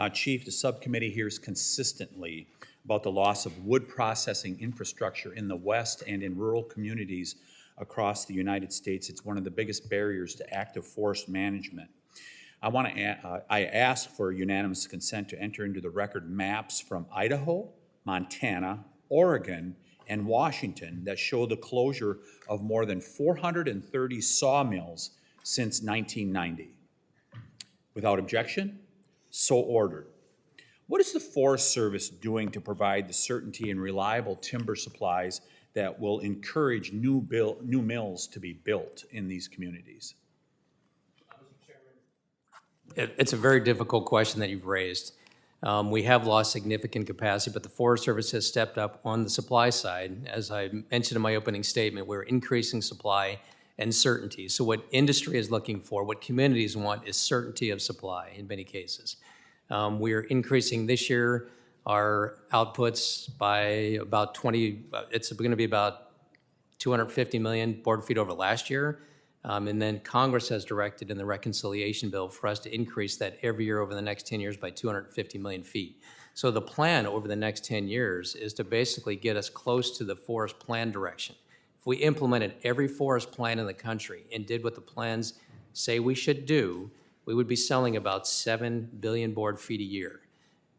Chief, the subcommittee hears consistently about the loss of wood processing infrastructure in the West and in rural communities across the United States. It's one of the biggest barriers to active forest management. I ask for unanimous consent to enter into the record maps from Idaho, Montana, Oregon, and Washington that show the closure of more than 430 sawmills since 1990. Without objection, so ordered. What is the Forest Service doing to provide the certainty and reliable timber supplies that will encourage new mills to be built in these communities? It's a very difficult question that you've raised. We have lost significant capacity, but the Forest Service has stepped up on the supply side. As I mentioned in my opening statement, we're increasing supply and certainty. So what industry is looking for, what communities want, is certainty of supply in many cases. We are increasing this year our outputs by about 20, it's going to be about 250 million board feet over last year. And then Congress has directed in the reconciliation bill for us to increase that every year over the next 10 years by 250 million feet. So the plan over the next 10 years is to basically get us close to the forest plan direction. If we implemented every forest plan in the country and did what the plans say we should do, we would be selling about 7 billion board feet a year.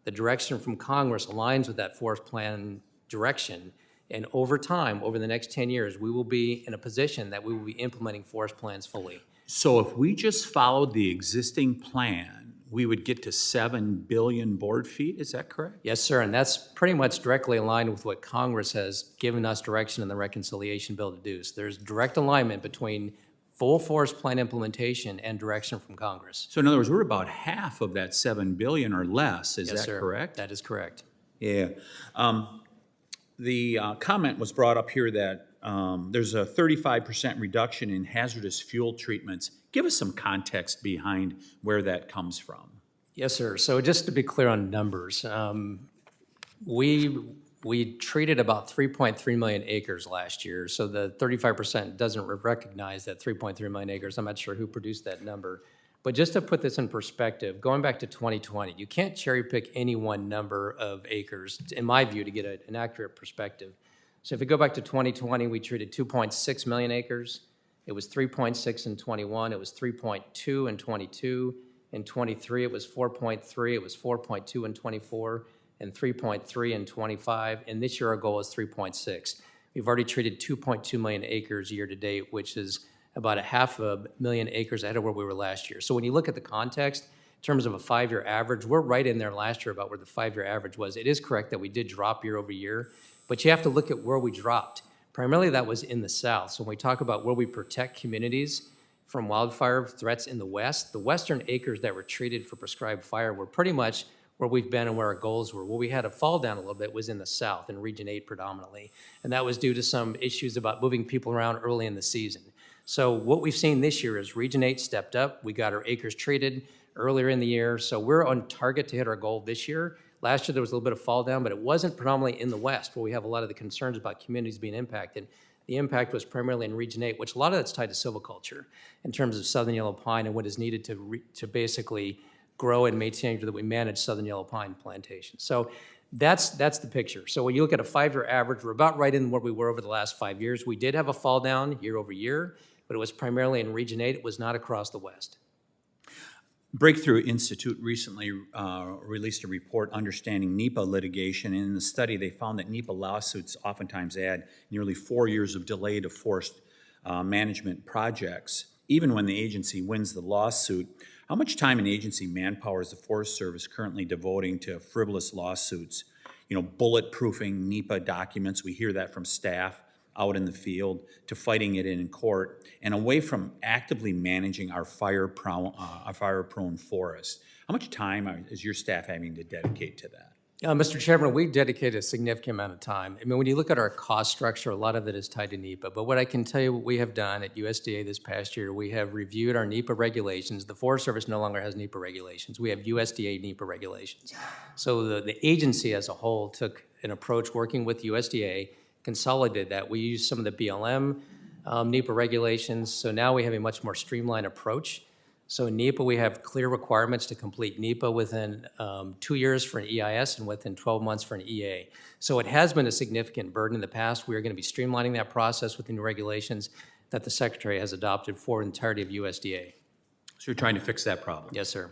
The direction from Congress aligns with that forest plan direction, and over time, over the next 10 years, we will be in a position that we will be implementing forest plans fully. So if we just followed the existing plan, we would get to 7 billion board feet, is that correct? Yes, sir, and that's pretty much directly aligned with what Congress has given us direction in the reconciliation bill to do. So there's direct alignment between full forest plan implementation and direction from Congress. So in other words, we're about half of that 7 billion or less, is Yes, that sir. correct? That is correct. Yeah. The comment was brought up here that there's a 35% reduction in hazardous fuel treatments. Give us some context behind where that comes from. Yes, sir. So just to be clear on numbers, we treated about 3.3 million acres last year. So the 35% doesn't recognize that 3.3 million acres. I'm not sure who produced that number. But just to put this in perspective, going back to 2020, you can't cherry pick any one number of acres, in my view, to get an accurate perspective. So if you go back to 2020, we treated 2.6 million acres. It was 3.6 in 21. It was 3.2 in 22. In 23, it was 4.3. It was 4.2 in 24, and 3.3 in 25. And this year, our goal is 3.6. We've already treated 2.2 million acres year to date, which is about 500,000 acres ahead of where we were last year. So when you look at the context, in terms of a 5-year average, we're right in there last year about where the 5-year average was. It is correct that we did drop year over year, but you have to look at where we dropped. Primarily that was in the South. So when we talk about where we protect communities from wildfire threats in the West, the western acres that were treated for prescribed fire were pretty much where we've been and where our goals were. Where we had a fall down a little bit was in the South, in Region 8 predominantly. And that was due to some issues about moving people around early in the season. So what we've seen this year is Region 8 stepped up. We got our acres treated earlier in the year. So we're on target to hit our goal this year. Last year there was a little bit of fall down, but it wasn't predominantly in the West where we have a lot of the concerns about communities being impacted. The impact was primarily in Region 8, which a lot of that's tied to silviculture in terms of southern yellow pine and what is needed to basically grow and maintain that we manage southern yellow pine plantations. So that's the picture. So when you look at a 5-year average, we're about right in where we were over the last 5 years. We did have a fall down year over year, but it was primarily in Region 8. It was not across the West. Breakthrough Institute recently released a report understanding NEPA litigation. And in the study, they found that NEPA lawsuits oftentimes add nearly 4 years of delay to forest management projects, even when the agency wins the lawsuit. How much time and agency manpower is the Forest Service currently devoting to frivolous lawsuits? You know, bulletproofing NEPA documents, we hear that from staff out in the field, to fighting it in court, and away from actively managing our fire-prone forests. How much time is your staff having to dedicate to that? Mr. Chairman, we dedicate a significant amount of time. I mean, when you look at our cost structure, a lot of it is tied to NEPA. But what I can tell you what we have done at USDA this past year, we have reviewed our NEPA regulations. The Forest Service no longer has NEPA regulations. We have USDA NEPA regulations. So the agency as a whole took an approach working with USDA, consolidated that. We used some of the BLM NEPA regulations. So now we have a much more streamlined approach. So in NEPA, we have clear requirements to complete NEPA within 2 years for an EIS and within 12 months for an EA. So it has been a significant burden in the past. We are going to be streamlining that process with the new regulations that the Secretary has adopted for the entirety of USDA. So you're trying to fix that problem? Yes, sir.